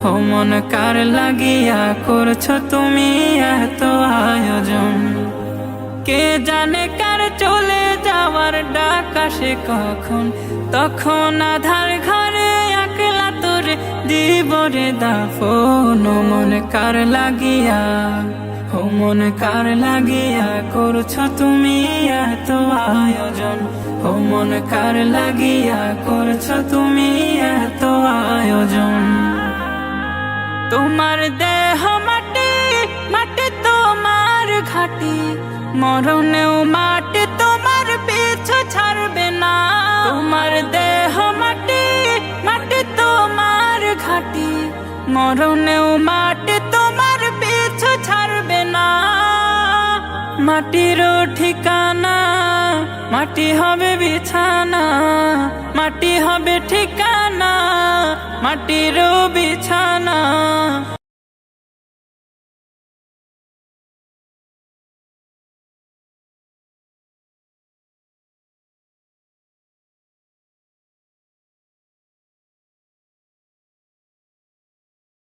ও মন কার লাগিয়া করছো তুমি এত আয়োজন? কে জানে কার চলে যাওয়ার ডাক আসে কখন, তখন আধার ঘরে একলা তোরে দিব রে দাফন। ও মন কার লাগিয়া, ও মন কার লাগিয়া করছো তুমি এত আয়োজন? ও মন কার লাগিয়া করছো তুমি এত আয়োজন? তোমার দেহ মাটি, মাটি তোমার ঘাটি, মরণেও মাটি তোমার পিছু ছাড়বে না। তোমার দেহ মাটি, মাটি তোমার ঘাটি, মরণেও মাটি তোমার পিছু ছাড়বে না। মাটিরও ঠিকানা, মাটি হবে বিছানা, মাটি হবে ঠিকানা, মাটিরও বিছানা।